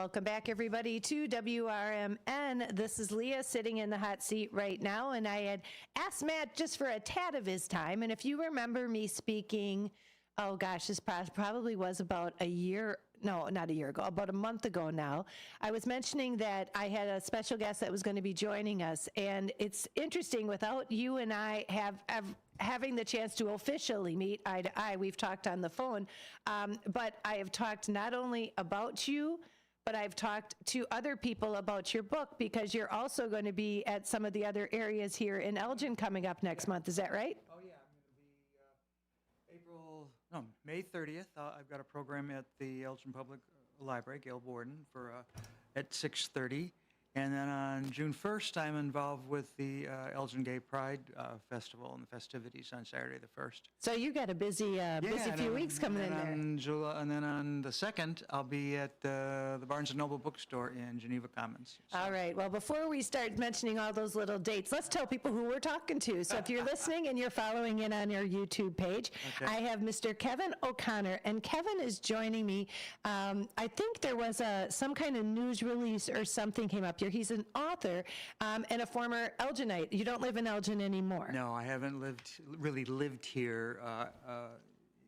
Welcome back, everybody, to WRMN. This is Leah sitting in the hot seat right now, and I had asked Matt just for a tad of his time. And if you remember me speaking, oh gosh, this probably was about a year, no, not a year ago, about a month ago now, I was mentioning that I had a special guest that was going to be joining us. And it's interesting, without you and I having the chance to officially meet eye to eye, we've talked on the phone, but I have talked not only about you, but I've talked to other people about your book, because you're also going to be at some of the other areas here in Elgin coming up next month. Is that right? Oh, yeah. I'm going to be May 30th. I've got a program at the Elgin Public Library, Gail Borden, at 6:30. And then on June 1st, I'm involved with the Elgin Gay Pride Festival and the festivities on Saturday the 1st. So you got a busy few weeks coming in there. And then on the 2nd, I'll be at the Barnes & Noble bookstore in Geneva Commons. So. All right. Well, before we start mentioning all those little dates, let's tell people who we're talking to. So if you're listening and you're following in on our YouTube page, okay. I have Mr. Kevin O'Connor, and Kevin is joining me. I think there was some kind of news release or something came up. He's an author and a former Elginite. You don't live in Elgin anymore. No, I haven't really lived here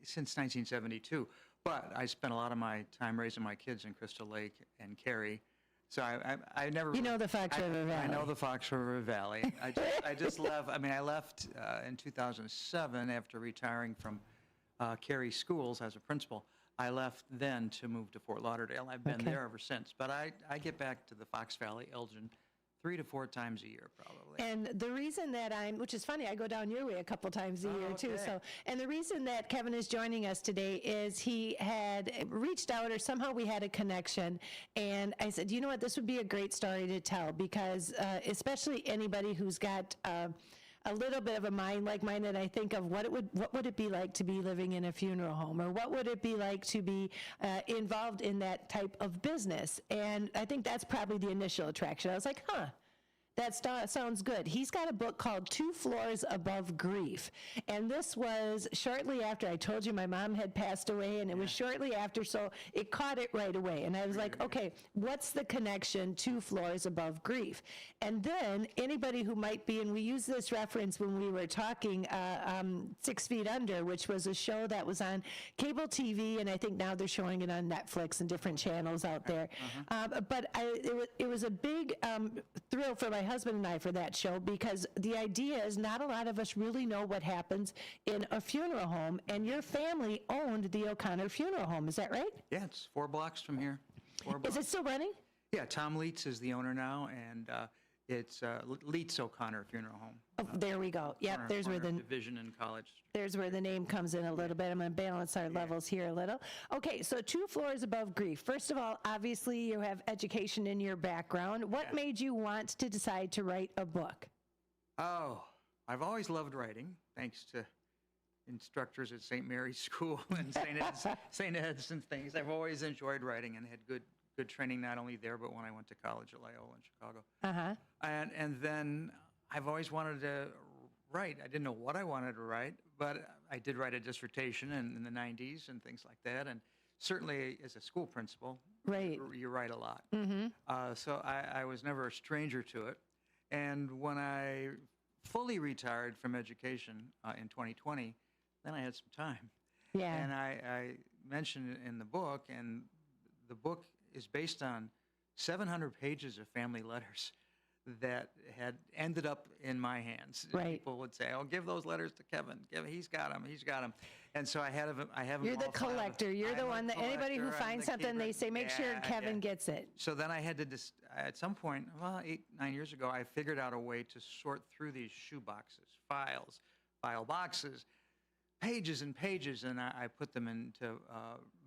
since 1972. But I spent a lot of my time raising my kids in Crystal Lake and Cary. So I never... You know the Fox River Valley. I know the Fox River Valley. I just left. I mean, I left in 2007 after retiring from Cary Schools as a principal. I left then to move to Fort Lauderdale. I've been there ever since. But I get back to the Fox Valley, Elgin, 3 to 4 times a year, probably. And the reason that which is funny, I go down your way a couple times a year too. So, and the reason that Kevin is joining us today is he had reached out, or somehow we had a connection. And I said, you know what, this would be a great story to tell, because especially anybody who's got a little bit of a mind like mine, and I think of what would it be like to be living in a funeral home, or what would it be like to be involved in that type of business. And I think that's probably the initial attraction. I was like, that sounds good. He's got a book called 2 Floors Above Grief. And this was shortly after, I told you my mom had passed away, and it was shortly after, so it caught it right away. And I was like, okay, what's the connection 2 floors above grief? And then anybody who might be, and we used this reference when we were talking 6 Feet Under, which was a show that was on cable TV, and I think now they're showing it on Netflix and different channels out there. But it was a big thrill for my husband and I for that show, because the idea is not a lot of us really know what happens in a funeral home, and your family owned the O'Connor Funeral Home. Is that right? Yeah, it's 4 blocks from here. 4 blocks. Is it still running? Yeah, Tom Leitz is the owner now, and it's Leitz O'Connor Funeral Home. Oh, there we go. Yep, there's where the division in College. There's where the name comes in a little bit. I'm going to balance our levels here a little. Okay, so 2 floors above grief. First of all, obviously you have education in your background. What made you want to decide to write a book? Oh, I've always loved writing, thanks to instructors at St. Mary's School and St. Ed's and things. I've always enjoyed writing and had good training, not only there, but when I went to college at Loyola in Chicago. And then I've always wanted to write. I didn't know what I wanted to write, but I did write a dissertation in the 90s and things like that. And certainly as a school principal, you write a lot. So I was never a stranger to it. And when I fully retired from education in 2020, then I had some time. Yeah. And I mentioned it in the book, and the book is based on 700 pages of family letters that had ended up in my hands. Right. People would say, "Oh, give those letters to Kevin. He's got them. And so I have them. You're the collector. You're the one that anybody who finds something, they say, make sure Kevin gets it. So then I had to, at some point, 8-9 years ago, I figured out a way to sort through these shoe boxes, file boxes, pages and pages, and I put them into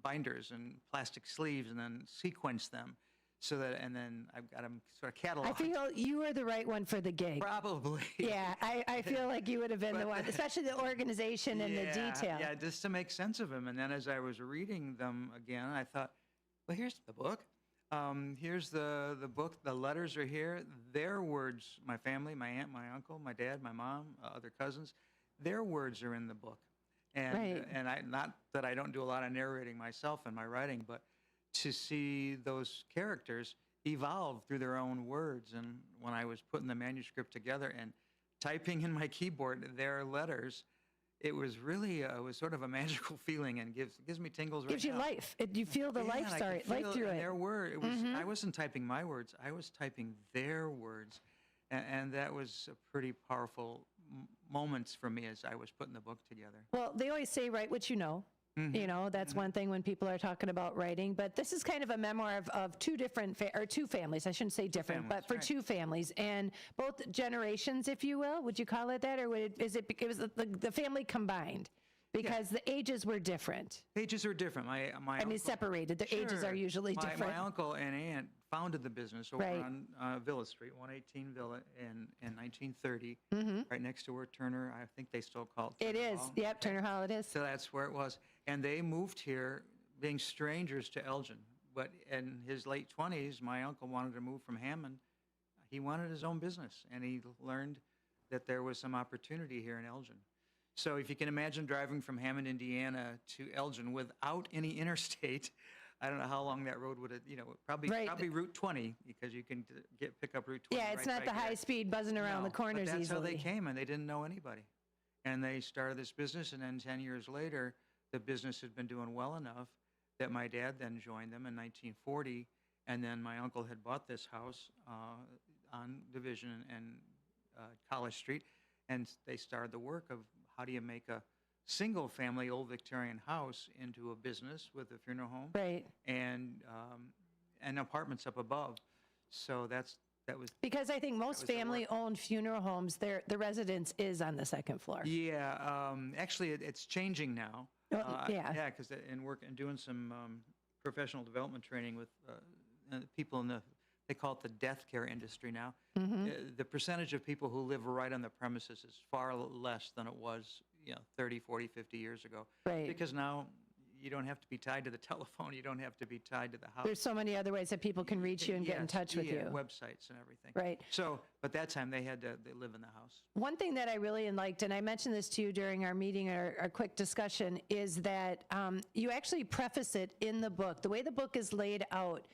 binders and plastic sleeves, and then sequence them. So that, and then I've got them sort of cataloged. I feel you were the right one for the gig. Probably. Yeah, I feel like you would have been the one, especially the organization and the detail. Yeah, just to make sense of them. And then as I was reading them again, I thought, well, here's the book. Here's the book. The letters are here. Their words, my family, my aunt, my uncle, my dad, my mom, other cousins, their words are in the book. And I, not that I don't do a lot of narrating myself in my writing, but to see those characters evolve through their own words. And when I was putting the manuscript together and typing in my keyboard their letters, it was really it was sort of a magical feeling, and gives me tingles right Gives you now. life. You feel the Yeah, life and I story, could life feel through in it. their word. It was I wasn't typing my words. I was typing their words, and that was a pretty powerful moments for me as I was putting the book together. Well, they always say write what you know. You know, that's one thing when people are talking about writing. But this is kind of a memoir of two different, or two families. I shouldn't say different, families, but for right. two families. And both generations, if you will. Would you call it that? Or is it because the family combined? Because the ages were different. Ages are different. My I mean, separated. The ages are usually different. My uncle and aunt founded the business over Right. on Villa Street, 118 Villa, in 1930, right next to where Turner. I think they still call it. It Turner is. Hall. Yep, Turner Hall it is. So that's where it was. And they moved here being strangers to Elgin. But in his late 20s, my uncle wanted to move from Hammond. He wanted his own business, and he learned that there was some opportunity here in Elgin. So if you can imagine driving from Hammond, Indiana to Elgin without any interstate, I don't know how long that road would have, probably Right. probably Route 20, because you can pick up Route 20. Yeah, it's right not the back there. high speed buzzing around the No, corners but that's easily. how they came, and they didn't know anybody. And they started this business, and then 10 years later, the business had been doing well enough that my dad then joined them in 1940, and then my uncle had bought this house on Division and College Street, and they started the work of how do you make a single-family old Victorian house into a business with a funeral home Right. and apartments up above. So that was. Because I think most was the work. family-owned funeral homes, the residence is on the second floor. Yeah, actually, it's changing now. Oh, yeah. Yeah, because in doing some professional development training with people they call it the death care industry now. Mm-hmm. The percentage of people who live right on the premises is far less than it was, 30, 40, 50 years ago. Right. Because now you don't have to be tied to the telephone. You don't have to be tied to the house. There's so many other ways that people can reach you and get in Yes, touch with yeah, you. websites and everything. Right. So, but that time they live in the house. One thing that I really liked, and I mentioned this to you during our meeting, our quick discussion, is that you actually preface it in the book. The way the book is laid out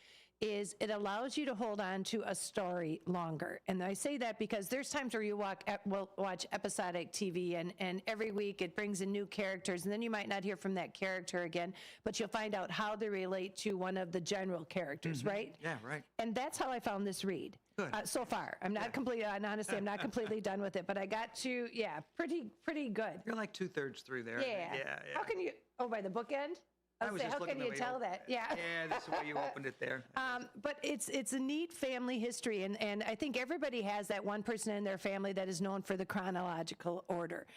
is it allows you to hold on to a story longer. And I say that because there's times where you watch episodic TV and every week it brings in new characters, and then you might not hear from that character again, but you'll find out how they relate to one of the general characters, right? Yeah, right. And that's how I found this read. Good. So far. I'm not completely, and honestly, I'm not completely done with it, but I got to, pretty good. You're like 2/3 through there. Yeah. Yeah. How can you, by the bookend? I was was saying, just how can looking the you way tell you- that? Yeah. Yeah, that's the way you opened it there. But it's a neat family history, and I think everybody has that one person in their family that is known for the chronological order.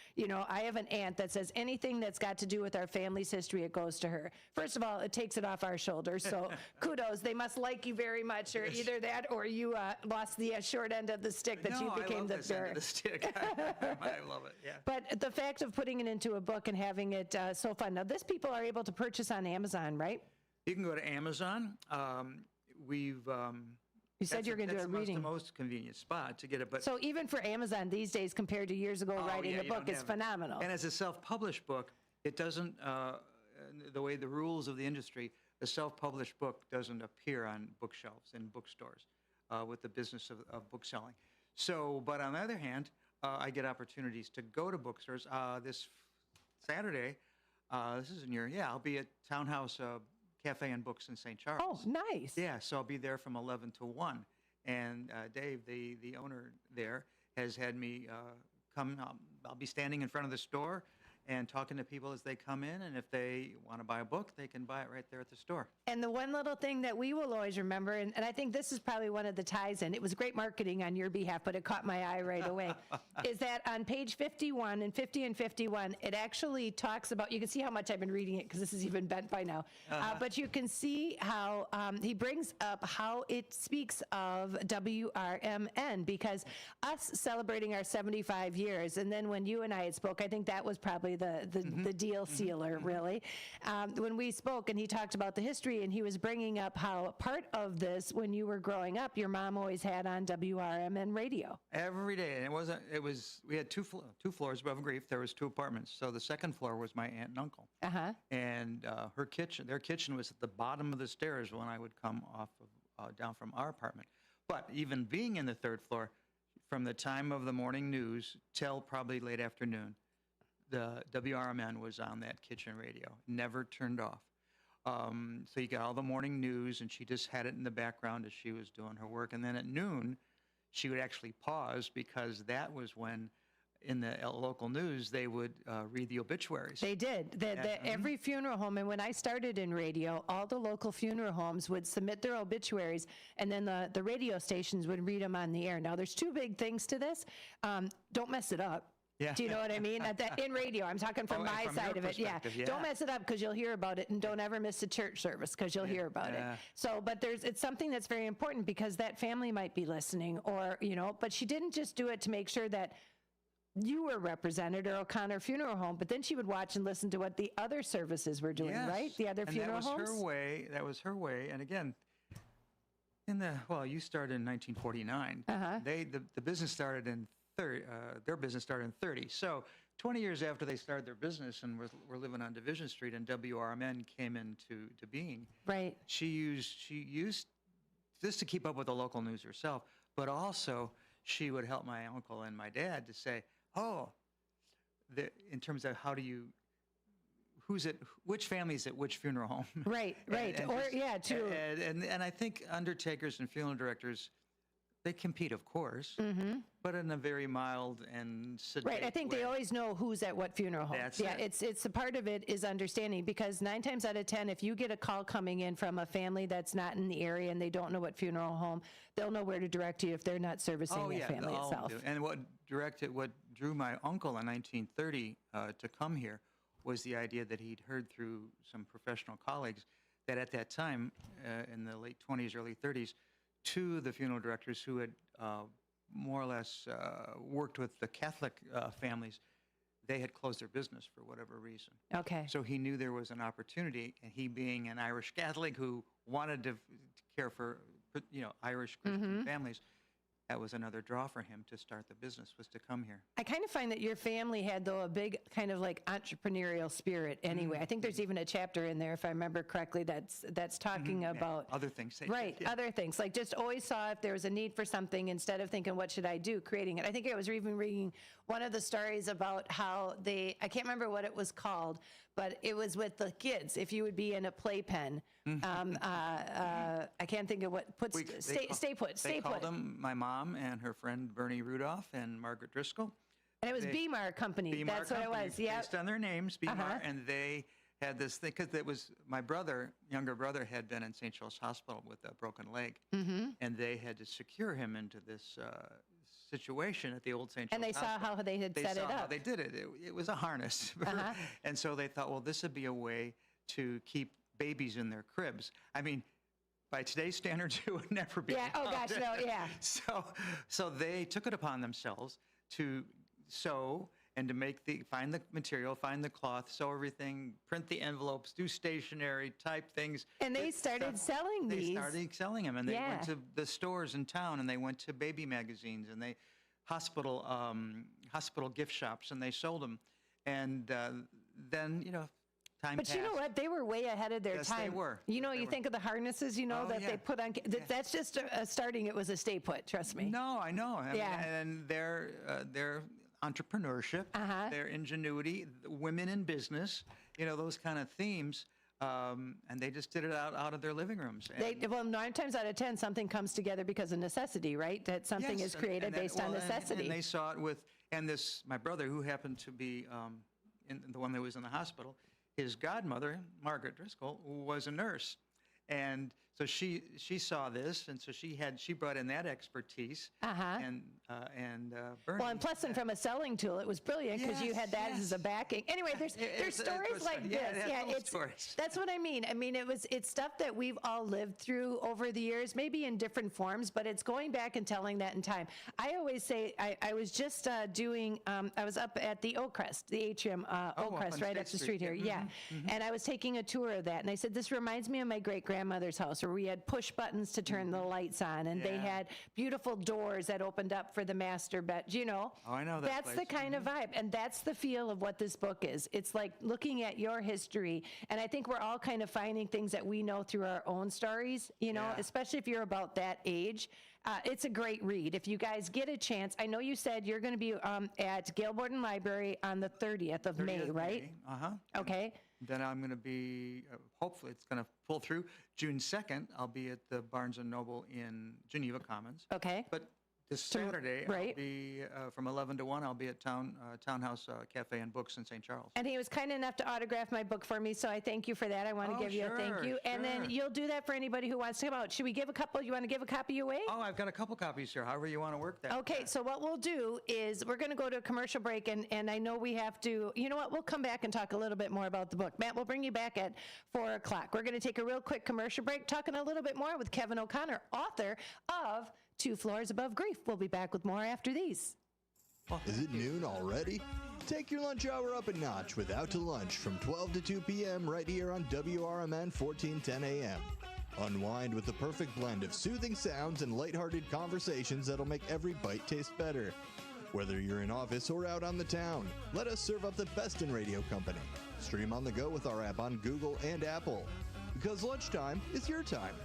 I have an aunt that says anything that's got to do with our family's history, it goes to her. First of all, it takes it off our shoulders, so kudos. They must like you very much, or either that, or you lost the short end of the stick that you I became love the this end bearer. of the stick. I love it. Yeah. But the fact of putting it into a book and having it so fun. Now, this people are able to purchase on Amazon, right? You can go to Amazon. We've. You said you're going to do a reading. That's the most convenient spot to get it. But So even for Amazon these days compared to years ago, writing yeah, a you book don't is have it. phenomenal. And as a self-published book, it doesn't. The way the rules of the industry, a self-published book doesn't appear on bookshelves in bookstores with the business of bookselling. So, but on the other hand, I get opportunities to go to bookstores. This Saturday, this is in your, I'll be at Townhouse Cafe and Books in St. Charles. Oh, nice. Yeah, so I'll be there from 11 to 1. And Dave, the owner there, has had me come. I'll be standing in front of the store and talking to people as they come in. And if they want to buy a book, they can buy it right there at the store. And the one little thing that we will always remember, and I think this is probably one of the ties in, it was great marketing on your behalf, but it caught my eye right away, is that on page 51 and 50 and 51, it actually talks about, you can see how much I've been reading it because this is even bent by now, but you can see how he brings up how it speaks of WRMN, because us celebrating our 75 years, and then when you and I had spoke, I think that was probably really the deal sealer, really. When we spoke, and he talked about the history, and he was bringing up how part of this, when you were growing up, your mom always had on WRMN radio. Every day, and we had two floors above Grief. There was 2 apartments. So the second floor was my aunt and uncle. And their kitchen was at the bottom of the stairs when I would come off of, down from our apartment. But even being in the 3rd floor, from the time of the morning news till probably late afternoon, the WRMN was on that kitchen radio, never turned off. So you got all the morning news, and she just had it in the background as she was doing her work. And then at noon, she would actually pause, because that was when, in the local news, they would read the obituaries. They did. Every funeral home, and when I started in radio, all the local funeral homes would submit their obituaries, and then the radio stations would read them on the air. Now, there's 2 big things to this. Don't mess it up. Yeah. Do you know what I mean? In radio, I'm talking from my from side your of it. Yeah. perspective, yeah. Don't mess it up, because you'll hear about it, and don't ever miss a church service, because you'll hear about it. So, but it's something that's very important, because that family might be listening, or, but she didn't just do it to make sure that you were represented, or O'Connor Funeral Home, but then she would watch and listen to what the other services were doing, Yes. right? The other funeral homes? That was her way. And again, you started in 1949. The business started in their business started in 30. So 20 years after they started their business and were living on Division Street, and WRMN came into being. Right. She used this to keep up with the local news herself, but also she would help my uncle and my dad to say, in terms of which family's at which funeral home. Right. True. And I think undertakers and funeral directors, they compete, of course, but in a very mild and sedate Right. I think way. they always know who's at what funeral home. That's it. It's a part of it is understanding, because 9 times out of 10, if you get a call coming in from a family that's not in the area and they don't know what funeral home, they'll know where to direct you if they're not servicing the family itself. Do. And what drew my uncle in 1930 to come here was the idea that he'd heard through some professional colleagues that at that time, in the late 20s, early 30s, 2 of the funeral directors who had more or less worked with the Catholic families, they had closed their business for whatever reason. Okay. So he knew there was an opportunity, and he being an Irish Catholic who wanted to care for Irish Christian families, that was another draw for him to start the business, was to come here. I kind of find that your family had, though, a big kind of like entrepreneurial spirit anyway. I think there's even a chapter in there, if I remember correctly, that's talking about other things. Other things, like just always saw if there was a need for something, instead of thinking, what should I do, creating it. I think I was even reading one of the stories about how I can't remember what it was called, but it was with the kids. If you would be in a playpen, I can't think of what, stay put. They called them, my mom and her friend Bernie Rudolph and Margaret Driscoll. And it was BMAR Company. That's what it was. Yeah. Based on their names, BMAR, and they had this thing, because it was my younger brother had been in St. Charles Hospital with a broken leg, and they had to secure him into this situation at the old St. Charles And they Hospital. saw how they had set it up. How they did it. It was a harness. And so they thought, well, this would be a way to keep babies in their cribs. I mean, by today's standards, it would never be. Yeah. Oh gosh, no. Yeah. So they took it upon themselves to sew and to find the material, find the cloth, sew everything, print the envelopes, do stationery type things. And they started selling these. They started selling them, and they went to the stores in town, and they went to baby magazines, and hospital gift shops, and they sold them. And then time passed. But you know what? They were way ahead of their time. Yes, they were. You think of the harnesses, they put on. That's just starting. It was a stay put. Trust me. No, I know. I mean, and their entrepreneurship, their ingenuity, women in business, those kind of themes. And they just did it out of their living rooms. 9 times out of 10, something comes together because of necessity, right? That something is created based on necessity. And they saw it my brother, who happened to be the one that was in the hospital, his godmother, Margaret Driscoll, was a nurse. And So she saw this, and so she brought in that expertise. Uh-huh. And Bernie. Well, and plus, and from a selling tool, it was brilliant because you had that as a backing. Anyway, there's stories like this. That's what I mean. I mean, it's stuff that we've all lived through over the years, maybe in different forms, but it's going back and telling that in time. I always say, I was just doing, I was up at the Oakcrest, the atrium, Oakcrest, right up the street here. Yeah. And I was taking a tour of that, and I said, this reminds me of my great-grandmother's house, where we had push buttons to turn the lights on, and they had beautiful doors that opened up for the master bed, Oh, I know that That's place. the kind of vibe, and that's the feel of what this book is. It's like looking at your history, and I think we're all kind of finding things that we know through our own stories, especially if you're about that age. It's a great read. If you guys get a chance, I know you said you're going to be at Gail Borden Library on the 30th of May, right? Okay. Then I'm going to be, hopefully it's going to pull through. June 2nd, I'll be at the Barnes & Noble in Geneva Commons. Okay. But this Saturday, I'll be, from 11 to 1, I'll be at Townhouse Cafe and Books in St. Charles. And he was kind enough to autograph my book for me, so I thank you for that. I want to give you a thank you. And then you'll do that for anybody who wants to come out. Should we give a couple? You want to give a copy away? Oh, I've got a couple copies here, however you want to work that. Okay, so what we'll do is we're going to go to a commercial break, and I know we have to, you know what, we'll come back and talk a little bit more about the book. Matt, we'll bring you back at 4 o'clock. We're going to take a real quick commercial break, talking a little bit more with Kevin O'Connor, author of Two Floors Above Grief. We'll be back with more after these. Is it noon already? Take your lunch hour up a notch with Out to Lunch from 12 to 2 p.m. right here on WRMN 1410 a.m. Unwind with the perfect blend of soothing sounds and lighthearted conversations that'll make every bite taste better. Whether you're in office or out on the town, let us serve up the best in radio company. Stream on the go with our app on Google and Apple. Because lunchtime is your time.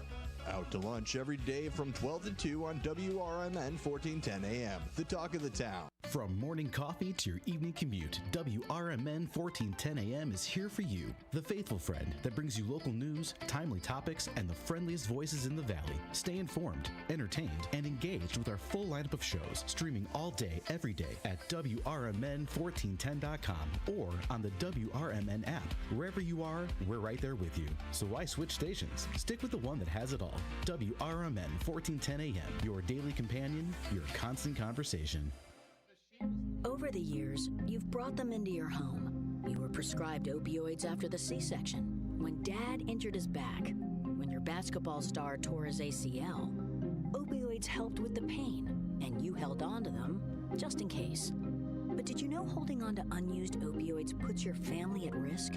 Out to Lunch every day from 12 to 2 on WRMN 1410 AM, the talk of the town. From morning coffee to your evening commute, WRMN 1410 AM is here for you. The faithful friend that brings you local news, timely topics, and the friendliest voices in the Valley. Stay informed, entertained, and engaged with our full lineup of shows, streaming all day, every day at WRMN1410.com or on the WRMN app. Wherever you are, we're right there with you. So why switch stations? Stick with the one that has it all. WRMN 1410 AM, your daily companion, your constant conversation. Over the years, you've brought them into your home. You were prescribed opioids after the C-section, when Dad injured his back, when your basketball star tore his ACL. Opioids helped with the pain, and you held on to them just in case. But did you know holding on to unused opioids puts your family at risk?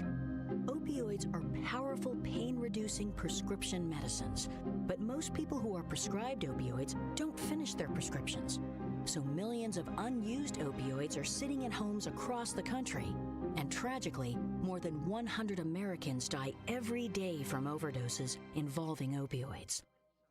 Opioids are powerful pain-reducing prescription medicines, but most people who are prescribed opioids don't finish their prescriptions. So millions of unused opioids are sitting in homes across the country. And tragically, more than 100 Americans die every day from overdoses involving opioids.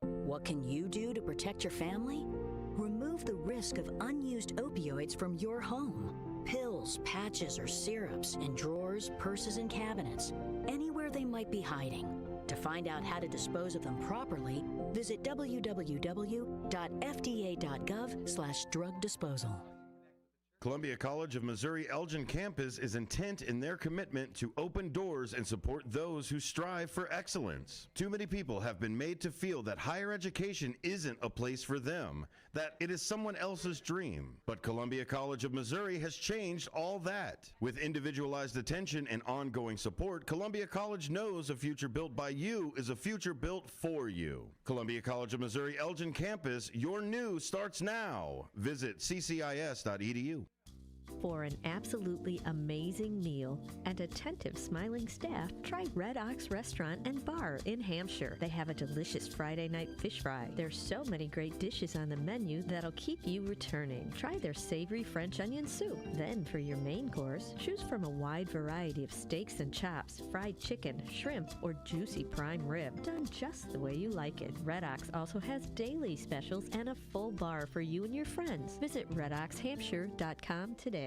What can you do to protect your family? Remove the risk of unused opioids from your home. Pills, patches, or syrups in drawers, purses, and cabinets, anywhere they might be hiding. To find out how to dispose of them properly, visit www.fda.gov/drug disposal. Columbia College of Missouri Elgin campus is intent in their commitment to open doors and support those who strive for excellence. Too many people have been made to feel that higher education isn't a place for them, that it is someone else's dream. But Columbia College of Missouri has changed all that. With individualized attention and ongoing support, Columbia College knows a future built by you is a future built for you. Columbia College of Missouri Elgin campus, your new starts now. Visit ccis.edu. For an absolutely amazing meal and attentive, smiling staff, try Red Ox Restaurant and Bar in Hampshire. They have a delicious Friday night fish fry. There's so many great dishes on the menu that'll keep you returning. Try their savory French onion soup. Then for your main course, choose from a wide variety of steaks and chops, fried chicken, shrimp, or juicy prime rib, done just the way you like it. Red Ox also has daily specials and a full bar for you and your friends. Visit redoxhampshire.com today.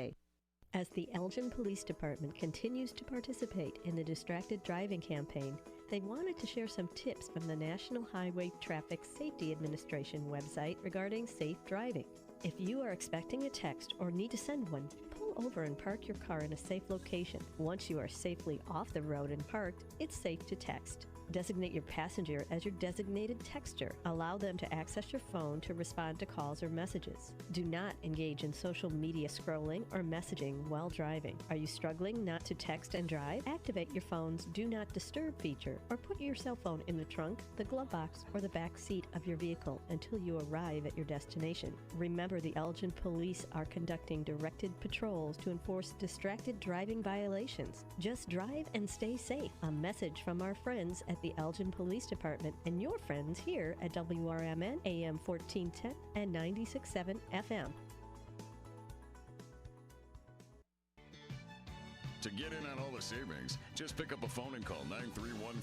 As the Elgin Police Department continues to participate in the Distracted Driving campaign, they wanted to share some tips from the National Highway Traffic Safety Administration website regarding safe driving. If you are expecting a text or need to send one, pull over and park your car in a safe location. Once you are safely off the road and parked, it's safe to text. Designate your passenger as your designated texter. Allow them to access your phone to respond to calls or messages. Do not engage in social media scrolling or messaging while driving. Are you struggling not to text and drive? Activate your phone's Do Not Disturb feature or put your cell phone in the trunk, the glove box, or the back seat of your vehicle until you arrive at your destination. Remember, the Elgin Police are conducting directed patrols to enforce distracted driving violations. Just drive and stay safe. A message from our friends at the Elgin Police Department and your friends here at WRMN AM 1410 and 96.7 FM. To get in on all the savings, just pick up a phone and call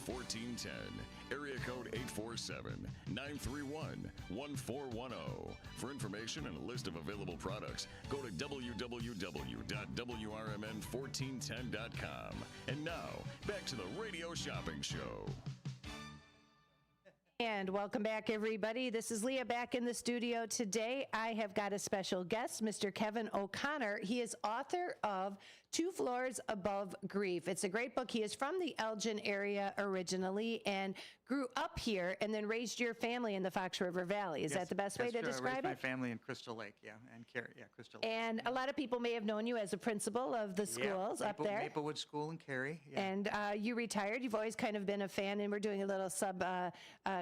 931-1410. Area code 847-931-1410. For information and a list of available products, go to www.wrmn1410.com. And now, back to the Radio Shopping Show. And welcome back, everybody. This is Leah back in the studio today. I have got a special guest, Mr. Kevin O'Connor. He is author of Two Floors Above Grief. It's a great book. He is from the Elgin area originally and grew up here and then raised your family in the Fox River Valley. Is that the best way to describe it? I raised my family in Crystal Lake, and Crystal Lake. And a lot of people may have known you as a principal of the schools up there. Maplewood School in Cary. Yeah. And you retired. You've always kind of been a fan, and we're doing a little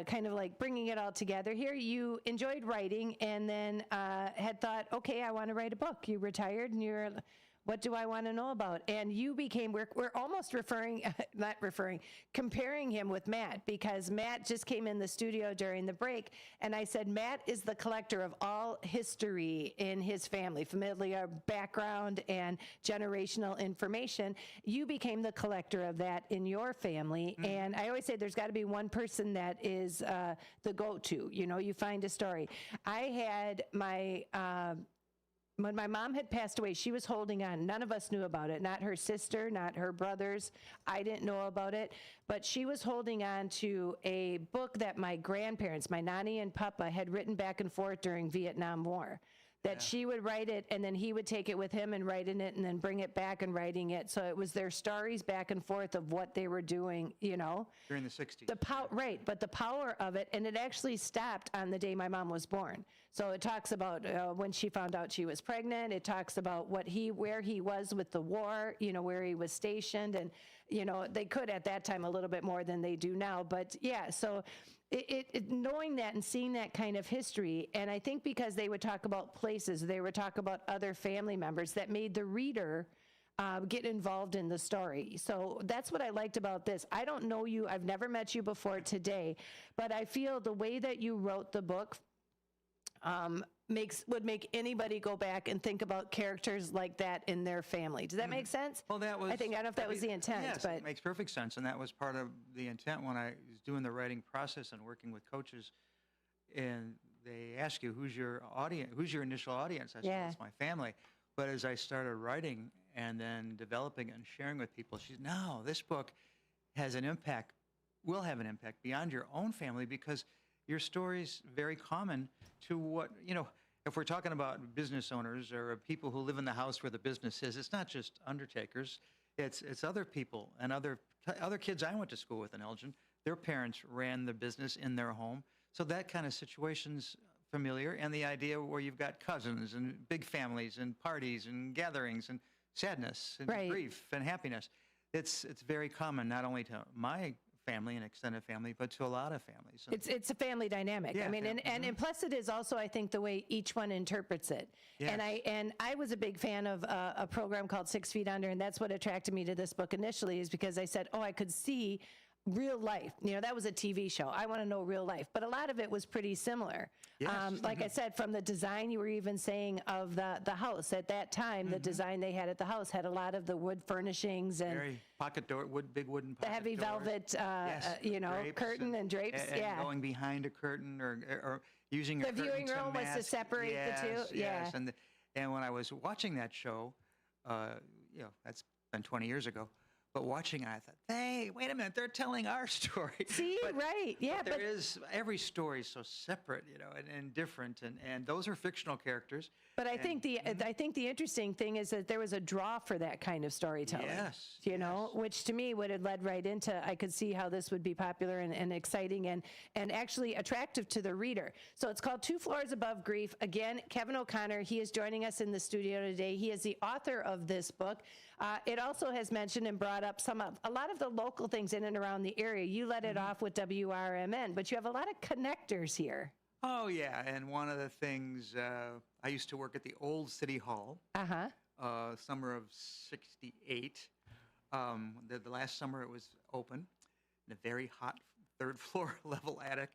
kind of like bringing it all together here. You enjoyed writing and then had thought, okay, I want to write a book. You retired and you're, what do I want to know about? And you became, we're almost comparing him with Matt, because Matt just came in the studio during the break, and I said, Matt is the collector of all history in his family, familiar background and generational information. You became the collector of that in your family, and I always say there's got to be one person that is the go-to. You know, you find a story. I had my... when my mom had passed away, she was holding on. None of us knew about it. Not her sister, not her brothers. I didn't know about it. But she was holding on to a book that my grandparents, my Nani and Papa, had written back and forth during Vietnam War. That she would write it, and then he would take it with him and write in it, and then bring it back and writing it. So it was their stories back and forth of what they were doing, you know. During the 60s. Right, but the power of it, and it actually stopped on the day my mom was born. So it talks about when she found out she was pregnant. It talks about where he was with the war, you know, where he was stationed, and you know they could at that time a little bit more than they do now. But yeah, so. Knowing that and seeing that kind of history, and I think because they would talk about places, they would talk about other family members, that made the reader get involved in the story. So that's what I liked about this. I don't know you, I've never met you before today, but I feel the way that you wrote the book would make anybody go back and think about characters like that in their family. Does that make sense? Well, that was... I don't know if that was the intent. Yes, but it makes perfect sense, and that was part of the intent when I was doing the writing process and working with coaches. And they ask you, who's your audience? Who's your initial audience? I said, it's my family. But as I started writing and then developing it and sharing with people, she said, no, this book has an impact, will have an impact beyond your own family, because your story's very common to what, you know, if we're talking about business owners or people who live in the house where the business is, it's not just undertakers, it's other people and other kids I went to school with in Elgin. Their parents ran the business in their home. So that kind of situation's familiar, and the idea where you've got cousins and big families and parties and gatherings and sadness and grief and happiness. It's very common, not only to my family and extended family, but to a lot of families. It's a family dynamic. Yeah, I mean, and plus it is also, I think, the way each one interprets it. Yes. And I was a big fan of a program called 6 Feet Under, and that's what attracted me to this book initially, is because I said, I could see real life. You know, that was a TV show. I want to know real life. But a lot of it was pretty similar. Yes. Like I said, from the design, you were even saying of the house. At that time, the design they had at the house had a lot of the wood furnishings and very pocket door, big wooden pocket the heavy doors. Velvet, you know, curtain and drapes. And going behind a curtain or using a curtain to mask. The viewing room was to separate the two. Yes. And when I was watching that show, you know, that's been 20 years ago. But watching it, I thought, hey, wait a minute, they're telling our story. See, right, yeah, But there is, every story is so separate, and different, and those are fictional characters. But I think the interesting thing is that there was a draw for that kind of storytelling. Yes, You know, which to me would have led right into, I could see how this would be popular and exciting and actually attractive to the reader. So it's called Two Floors Above Grief. Again, Kevin O'Connor, he is joining us in the studio today. He is the author of this book. It also has mentioned and brought up a lot of the local things in and around the area. You let it off with WRMN, but you have a lot of connectors here. Oh, yeah, and one of the things, I used to work at the old City Hall. Summer of '68. The last summer it was open in a very hot third floor level attic.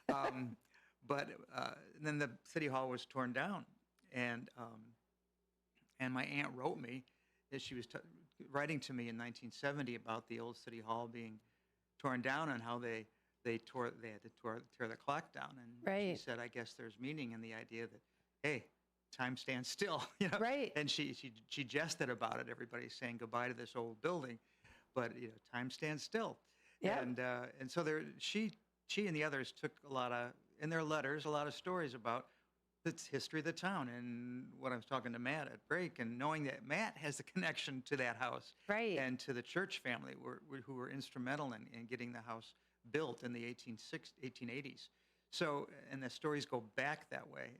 But then the City Hall was torn down, and my aunt wrote me as she was writing to me in 1970 about the old City Hall being torn down and how they had to tear the clock down. And she said, I guess there's meaning in the idea that, hey, time stands still, Right. And she jested about it. Everybody's saying goodbye to this old building, but time stands still. Yeah. And so she and the others took in their letters, a lot of stories about the history of the town. And what I was talking to Matt at break, and knowing that Matt has the connection to that house, Right. and to the church family who were instrumental in getting the house built in the 1880s. So, and the stories go back that way.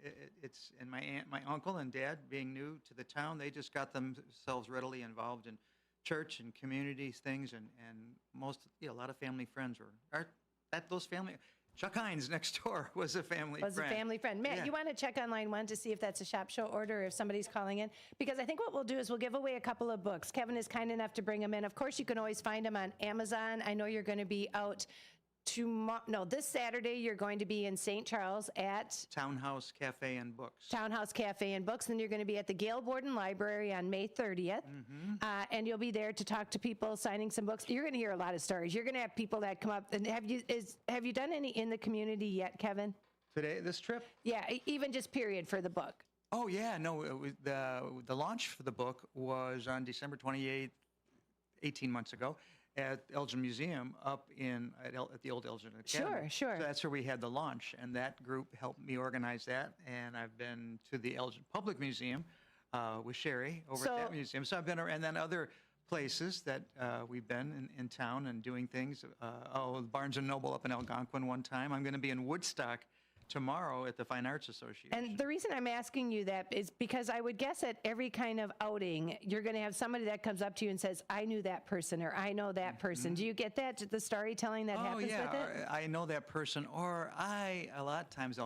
And my uncle and dad, being new to the town, they just got themselves readily involved in church and communities things, and a lot of family friends those family. Chuck Hines next door was a family friend. Matt, Yeah. you want to check on line 1 to see if that's a Shop Show order or if somebody's calling in? Because I think what we'll do is we'll give away a couple of books. Kevin is kind enough to bring them in. Of course, you can always find them on Amazon. I know you're going to be out this Saturday. You're going to be in St. Charles at Townhouse Cafe and Books. Townhouse Cafe and Books. Then you're going to be at the Gail Borden Library on May 30th. And you'll be there to talk to people, signing some books. You're going to hear a lot of stories. You're going to have people that come up. And have you done any in the community yet, Kevin? Today, this trip? Yeah, even just period for the book. Oh, yeah. No, the launch for the book was on December 28th, 18 months ago, at Elgin Museum up at the old Elgin Academy. Sure. So that's where we had the launch, and that group helped me organize that. And I've been to the Elgin Public Museum with Sherry over at that museum. So I've been, and then other places that we've been in town and doing things. Barnes & Noble up in Algonquin one time. I'm going to be in Woodstock tomorrow at the Fine Arts Association. And the reason I'm asking you that is because I would guess at every kind of outing, you're going to have somebody that comes up to you and says, I knew that person, or I know that person. Do you get that, the storytelling that happens with it? I know that person, or a lot of times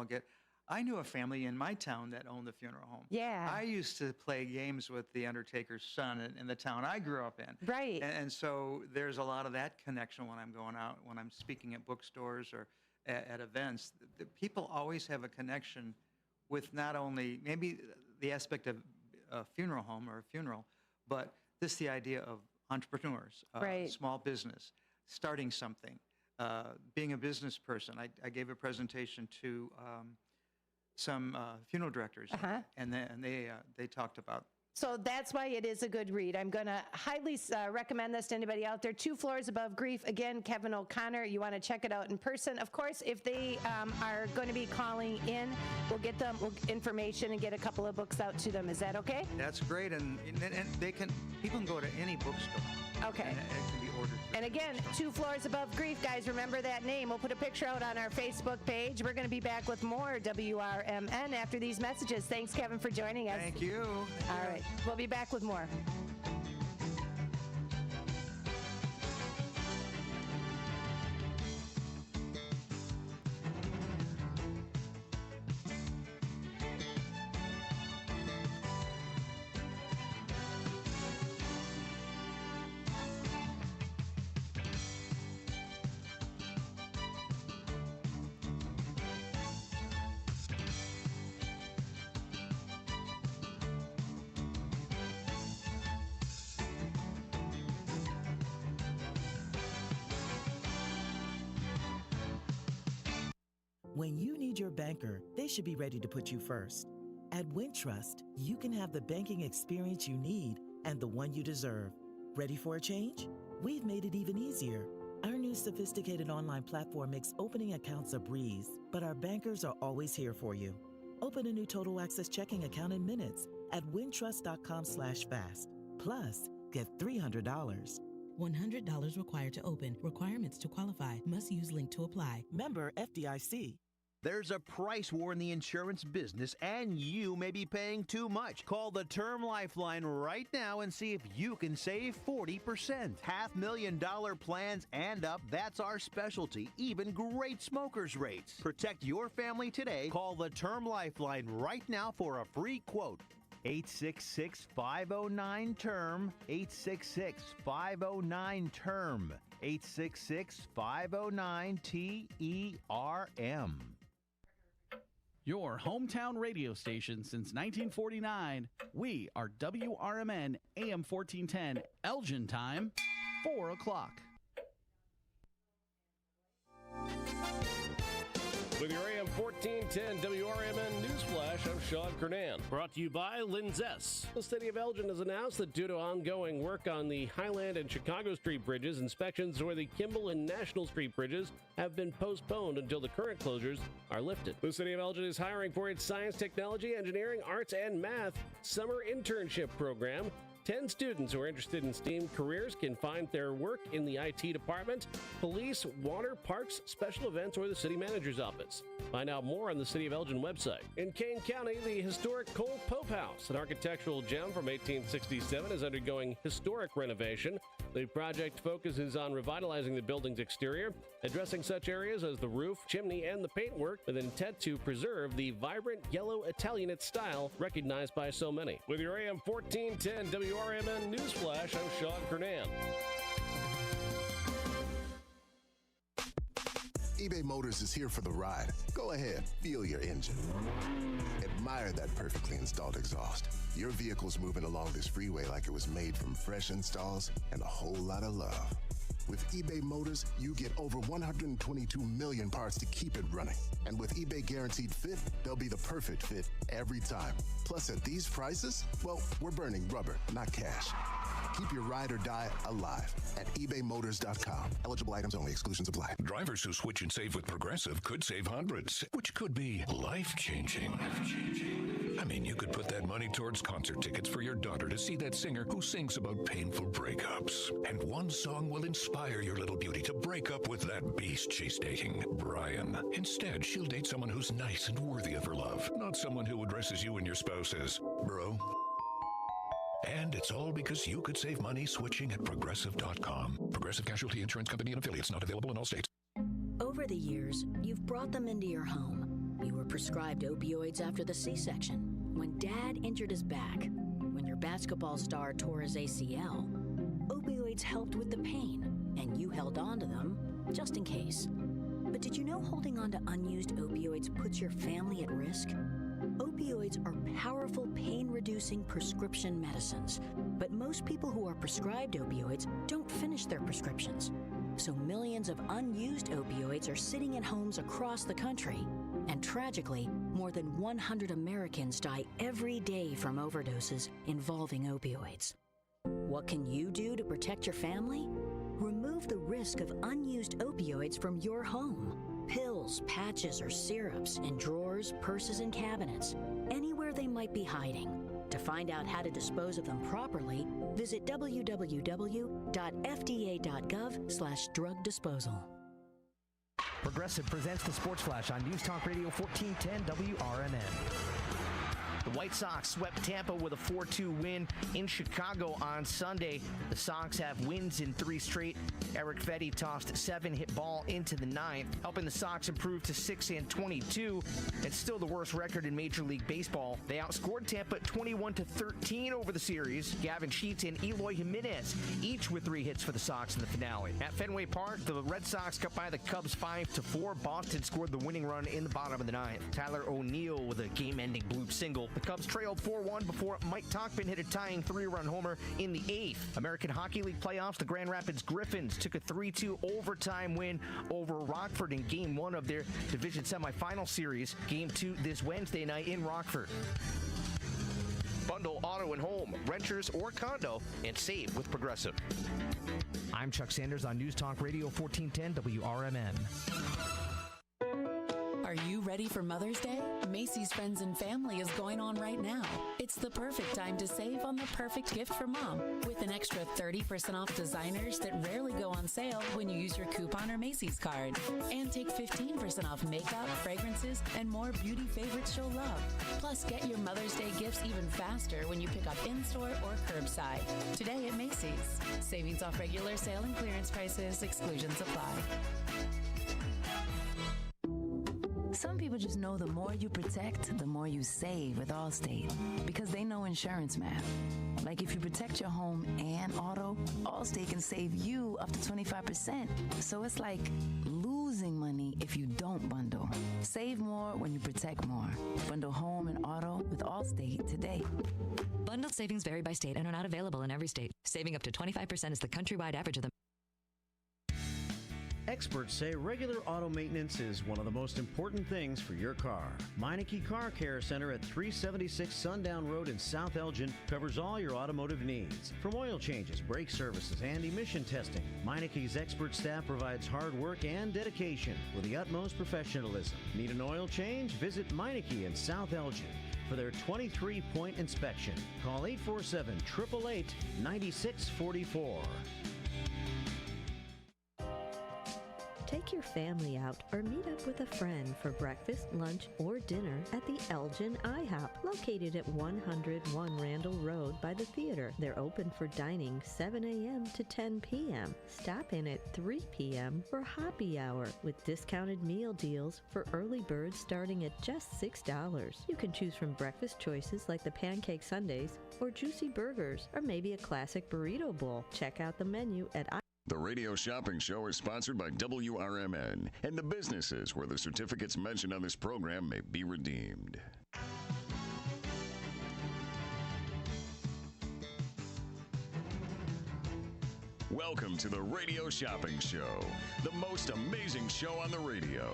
I knew a family in my town that owned the funeral home. Yeah. I used to play games with the Undertaker's son in the town I grew up in. Right. And so there's a lot of that connection when I'm going out, when I'm speaking at bookstores or at events. The people always have a connection with not only maybe the aspect of a funeral home or a funeral, but the idea of entrepreneurs, Right. small business, starting something, being a business person. I gave a presentation to some funeral directors, and they talked about. So that's why it is a good read. I'm going to highly recommend this to anybody out there. Two Floors Above Grief. Again, Kevin O'Connor. You want to check it out in person. Of course, if they are going to be calling in, we'll get them information and get a couple of books out to them. Is that okay? That's great, and people can go to any bookstore. Okay. And it can be ordered. And again, Two Floors Above Grief, guys, remember that name. We'll put a picture out on our Facebook page. We're going to be back with more WRMN after these messages. Thanks, Kevin, for joining us. Thank you. All right. We'll be back with more. When you need your banker, they should be ready to put you first. At Wintrust, you can have the banking experience you need and the one you deserve. Ready for a change? We've made it even easier. Our new sophisticated online platform makes opening accounts a breeze, but our bankers are always here for you. Open a new Total Access checking account in minutes at wintrust.com/fast. Plus, get $300. $100 required to open. Requirements to qualify. Must use link to apply. Member FDIC. There's a price war in the insurance business, and you may be paying too much. Call the Term Lifeline right now and see if you can save 40%. $500,000 plans and up, that's our specialty. Even great smokers' rates. Protect your family today. Call the Term Lifeline right now for a free quote. 866-509-TERM. 866-509-TERM. 866-509-TERM. Your hometown radio station since 1949. We are WRMN AM 1410, Elgin time, 4 o'clock. With your AM 1410 WRMN Newsflash, I'm Sean Kernan. Brought to you by Linzess. The city of Elgin has announced that due to ongoing work on the Highland and Chicago Street bridges, inspections for the Kimball and National Street bridges have been postponed until the current closures are lifted. The city of Elgin is hiring for its science, technology, engineering, arts, and math summer internship program. 10 students who are interested in STEAM careers can find their work in the IT department, police, water, parks, special events, or the city manager's office. Find out more on the City of Elgin website. In Kane County, the historic Cole Pope House, an architectural gem from 1867, is undergoing historic renovation. The project focuses on revitalizing the building's exterior, addressing such areas as the roof, chimney, and the paintwork with an intent to preserve the vibrant yellow Italianate style recognized by so many. With your AM 1410 WRMN Newsflash, I'm Sean Kernan. eBay Motors is here for the ride. Go ahead, feel your engine. Admire that perfectly installed exhaust. Your vehicle's moving along this freeway like it was made from fresh installs and a whole lot of love. With eBay Motors, you get over 122 million parts to keep it running. And with eBay Guaranteed Fit, they'll be the perfect fit every time. Plus, at these prices, well, we're burning rubber, not cash. Keep your ride or die alive at ebaymotors.com. Eligible items only. Exclusions apply. Drivers who switch and save with Progressive could save hundreds, which could be life-changing. I mean, you could put that money towards concert tickets for your daughter to see that singer who sings about painful breakups. And one song will inspire your little beauty to break up with that beast she's dating, Brian. Instead, she'll date someone who's nice and worthy of her love, not someone who addresses you and your spouse as bro. And it's all because you could save money switching at Progressive.com. Progressive Casualty Insurance Company and affiliates, not available in all states. Over the years, you've brought them into your home. You were prescribed opioids after the C-section, when Dad injured his back, when your basketball star tore his ACL. Opioids helped with the pain, and you held on to them just in case. But did you know holding on to unused opioids puts your family at risk? Opioids are powerful pain-reducing prescription medicines, but most people who are prescribed opioids don't finish their prescriptions. So millions of unused opioids are sitting in homes across the country. And tragically, more than 100 Americans die every day from overdoses involving opioids. What can you do to protect your family? Remove the risk of unused opioids from your home. Pills, patches, or syrups in drawers, purses, and cabinets, anywhere they might be hiding. To find out how to dispose of them properly, visit www.fda.gov/drug disposal. Progressive presents the Sports Flash on News Talk Radio 1410 WRMN. The White Sox swept Tampa with a 4-2 win in Chicago on Sunday. The Sox have wins in 3 straight. Eric Fedde tossed 7-hit ball into the 9th, helping the Sox improve to 6-22. It's still the worst record in Major League Baseball. They outscored Tampa 21-13 over the series. Gavin Sheets and Eloy Jimenez, each with 3 hits for the Sox in the finale. At Fenway Park, the Red Sox got by the Cubs 5-4. Boston scored the winning run in the bottom of the 9th. Tyler O'Neill with a game-ending bloop single. The Cubs trailed 4-1 before Mike Tauchman hit a tying 3-run homer in the 8th. American Hockey League playoffs, the Grand Rapids Griffins took a 3-2 overtime win over Rockford in Game 1 of their division semifinal series. Game 2 this Wednesday night in Rockford. Bundle auto and home, renters, or condo, and save with Progressive. I'm Chuck Sanders on News Talk Radio 1410 WRMN. Are you ready for Mother's Day? Macy's Friends and Family is going on right now. It's the perfect time to save on the perfect gift for mom with an extra 30% off designers that rarely go on sale when you use your coupon or Macy's card. And take 15% off makeup, fragrances, and more beauty favorites show love. Plus, get your Mother's Day gifts even faster when you pick up in-store or curbside. Today at Macy's. Savings off regular sale and clearance prices. Exclusions apply. Some people just know the more you protect, the more you save with Allstate because they know insurance math. Like if you protect your home and auto, Allstate can save you up to 25%. So it's like losing money if you don't bundle. Save more when you protect more. Bundle home and auto with Allstate today. Bundled savings vary by state and are not available in every state. Saving up to 25% is the countrywide average of the. Experts say regular auto maintenance is one of the most important things for your car. Meineke Car Care Center at 376 Sundown Road in South Elgin covers all your automotive needs. From oil changes, brake services, and emission testing, Meineke's expert staff provides hard work and dedication with the utmost professionalism. Need an oil change? Visit Meineke in South Elgin for their 23-point inspection. Call 847-888-9644. Take your family out or meet up with a friend for breakfast, lunch, or dinner at the Elgin IHOP, located at 101 Randall Road by the theater. They're open for dining 7 a.m. to 10 p.m. Stop in at 3 p.m. for happy hour with discounted meal deals for early birds starting at just $6. You can choose from breakfast choices like the pancake sundaes or juicy burgers or maybe a classic burrito bowl. Check out the menu at The Radio Shopping Show is sponsored by WRMN and the businesses where the certificates mentioned on this program may be redeemed. Welcome to the Radio Shopping Show, the most amazing show on the radio.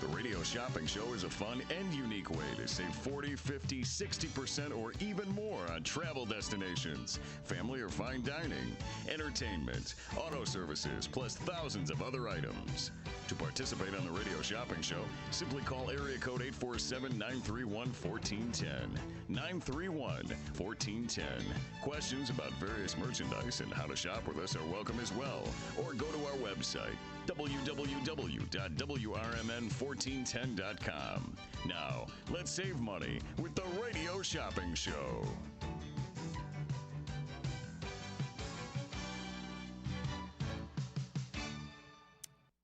The Radio Shopping Show is a fun and unique way to save 40, 50, 60%, or even more on travel destinations, family or fine dining, entertainment, auto services, plus thousands of other items. To participate on the Radio Shopping Show, simply call area code 847-931-1410. 931-1410. Questions about various merchandise and how to shop with us are welcome as well. Or go to our website, www.wrmn1410.com. Now, let's save money with the Radio Shopping Show.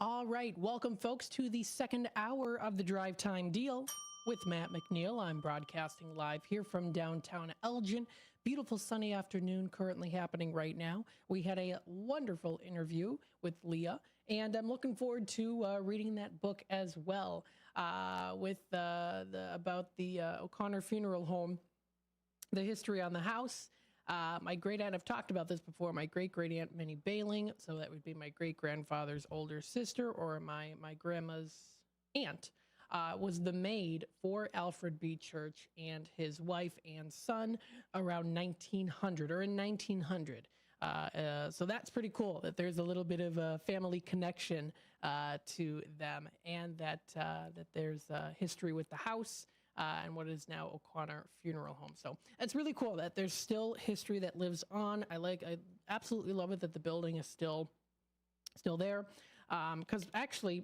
All right, welcome folks to the second hour of the Drive Time Deal with Matt McNeil. I'm broadcasting live here from downtown Elgin. Beautiful sunny afternoon currently happening right now. We had a wonderful interview with Leah, and I'm looking forward to reading that book as well with about the O'Connor Funeral Home, the history on the house. My great aunt, I've talked about this before, my great aunt Minnie Bailing, so that would be my great grandfather's older sister, or my grandma's aunt, was the maid for Alfred B. Church and his wife and son around 1900 or in 1900. So that's pretty cool that there's a little bit of a family connection to them, and that there's history with the house. And what is now O'Connor Funeral Home. So it's really cool that there's still history that lives on. I absolutely love it that the building is still there. Because actually,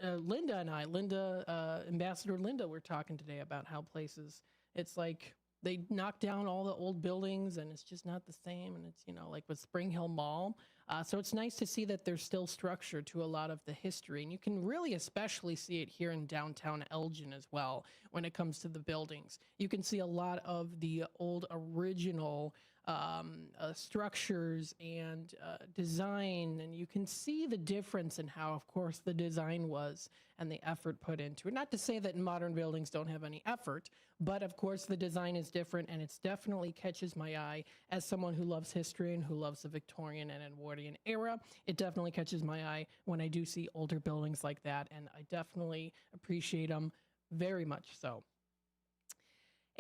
Ambassador Linda, we're talking today about how places, it's like they knock down all the old buildings and it's just not the same. And it's, like with Spring Hill Mall. So it's nice to see that there's still structure to a lot of the history. And you can really especially see it here in downtown Elgin as well when it comes to the buildings. You can see a lot of the old original structures and design, and you can see the difference in how, of course, the design was and the effort put into it. Not to say that modern buildings don't have any effort, but of course the design is different, and it's definitely catches my eye as someone who loves history and who loves the Victorian and Edwardian era. It definitely catches my eye when I do see older buildings like that, and I definitely appreciate them very much so.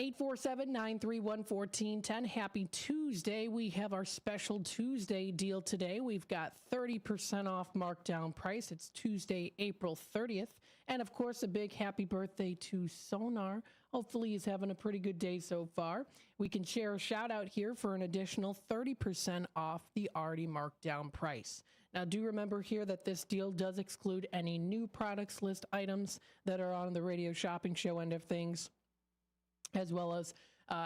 847-931-1410. Happy Tuesday. We have our special Tuesday deal today. We've got 30% off markdown price. It's Tuesday, April 30th. And of course, a big happy birthday to Sonar. Hopefully he's having a pretty good day so far. We can share a shout out here for an additional 30% off the already marked down price. Now, do remember here that this deal does exclude any new products list items that are on the Radio Shopping Show end of things, as well as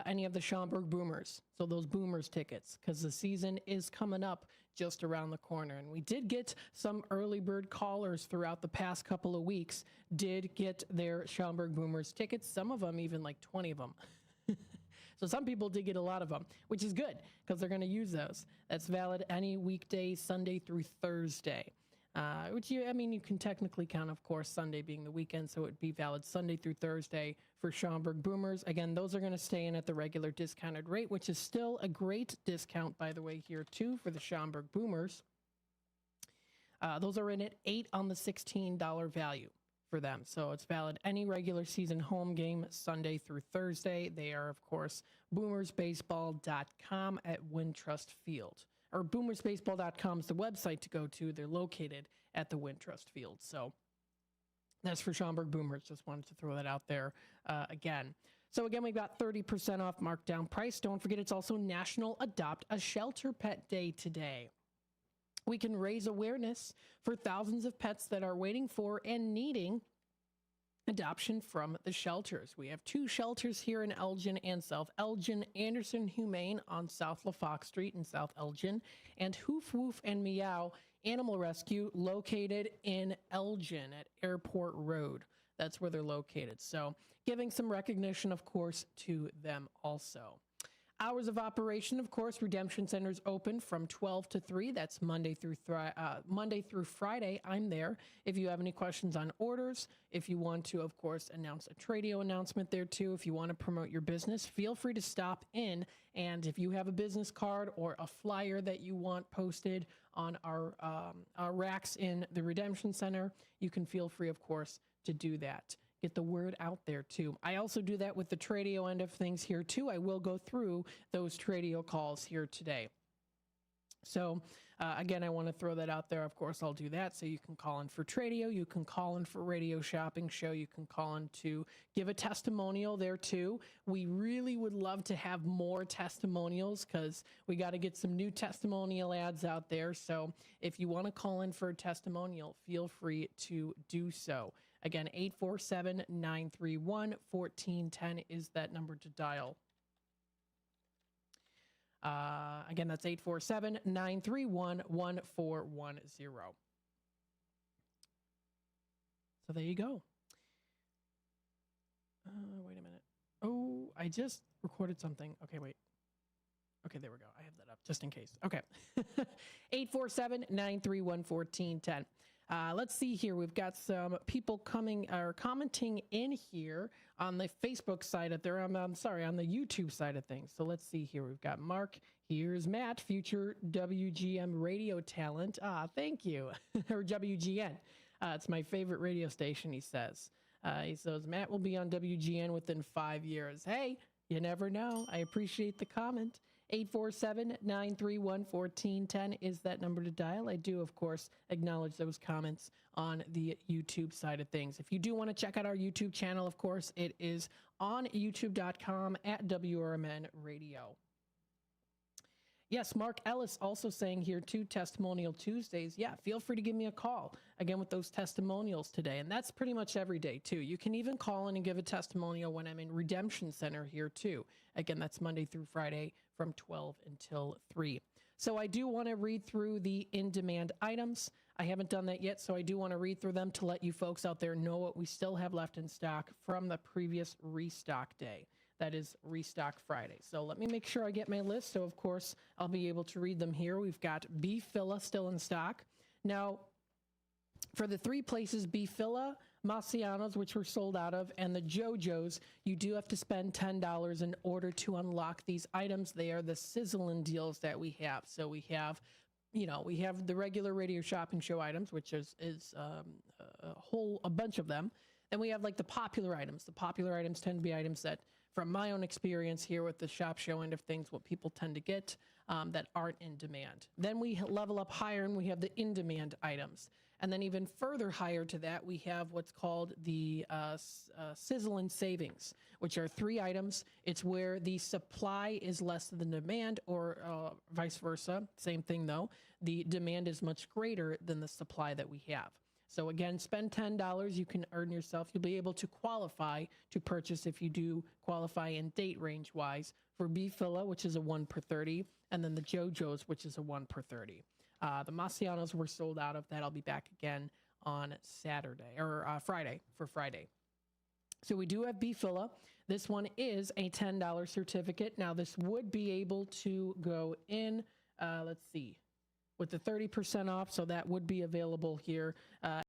any of the Schaumburg Boomers. So those Boomers tickets, because the season is coming up just around the corner. And we did get some early bird callers throughout the past couple of weeks, did get their Schaumburg Boomers tickets, some of them even like 20 of them. So some people did get a lot of them, which is good because they're going to use those. That's valid any weekday, Sunday through Thursday. You can technically count, of course, Sunday being the weekend, so it would be valid Sunday through Thursday for Schaumburg Boomers. Again, those are going to stay in at the regular discounted rate, which is still a great discount, by the way, here too for the Schaumburg Boomers. Those are in at 8 on the $16 value for them. So it's valid any regular season home game, Sunday through Thursday. They are, of course, boomersbaseball.com at Wintrust Field. Or boomersbaseball.com is the website to go to. They're located at the Wintrust Field. So that's for Schaumburg Boomers. Just wanted to throw that out there again. So again, we've got 30% off markdown price. Don't forget, it's also National Adopt a Shelter Pet Day today. We can raise awareness for thousands of pets that are waiting for and needing adoption from the shelters. We have 2 shelters here in Elgin and South Elgin, Anderson Humane on South LaFox Street in South Elgin, and Hoof Woof and Meow Animal Rescue located in Elgin at Airport Road. That's where they're located. So giving some recognition, of course, to them also. Hours of operation, of course, Redemption Center's open from 12 to 3. That's Monday through Friday. I'm there. If you have any questions on orders, if you want to, of course, announce a Tradio announcement there too, if you want to promote your business, feel free to stop in. And if you have a business card or a flyer that you want posted on our racks in the Redemption Center, you can feel free, of course, to do that. Get the word out there too. I also do that with the Tradio end of things here too. I will go through those Tradio calls here today. So again, I want to throw that out there. Of course, I'll do that. So you can call in for Tradio. You can call in for Radio Shopping Show. You can call in to give a testimonial there too. We really would love to have more testimonials because we got to get some new testimonial ads out there. So if you want to call in for a testimonial, feel free to do so. Again, 847-931-1410 is that number to dial. Again, that's 847-931-1410. So there you go. Wait a minute. Oh, I just recorded something. Okay, wait. Okay, there we go. I have that up just in case. Okay. 847-931-1410. Let's see here. We've got some people commenting in here on the Facebook side of there. I'm sorry, on the YouTube side of things. So let's see here. We've got Mark. Here's Matt, future WGM radio talent. Thank you. Or WGN. It's my favorite radio station, he says. He says, Matt will be on WGN within 5 years. Hey, you never know. I appreciate the comment. 847-931-1410 is that number to dial. I do, of course, acknowledge those comments on the YouTube side of things. If you do want to check out our YouTube channel, of course, it is on youtube.com at WRMN Radio. Yes, Mark Ellis also saying here too, Testimonial Tuesdays. Yeah, feel free to give me a call again with those testimonials today. And that's pretty much every day too. You can even call in and give a testimonial when I'm in Redemption Center here too. Again, that's Monday through Friday from 12 until 3. So I do want to read through the in-demand items. I haven't done that yet, so I do want to read through them to let you folks out there know what we still have left in stock from the previous restock day. That is Restock Friday. So let me make sure I get my list. So, of course, I'll be able to read them here. We've got Beef Filla still in stock. Now, for the 3 places, Beef Filla, Marciano's, which we're sold out of, and the JoJo's, you do have to spend $10 in order to unlock these items. They are the sizzling deals that we have. So we have, we have the regular Radio Shopping Show items, which is a bunch of them. Then we have like the popular items. The popular items tend to be items that from my own experience here with the shop show end of things, what people tend to get that aren't in demand. Then we level up higher and we have the in-demand items. And then even further higher to that, we have what's called the sizzle and savings, which are 3 items. It's where the supply is less than the demand, or vice versa. Same thing though. The demand is much greater than the supply that we have. So again, spend $10, you can earn yourself. You'll be able to qualify to purchase if you do qualify in date range wise for Bifilla, which is a 1 per 30, and then the JoJo's, which is a 1 per 30. The Massianos were sold out of that. I'll be back again on Saturday or Friday for Friday. So we do have Bifilla. This one is a $10 certificate. Now this would be able to go in, let's see, with the 30% off. So that would be available here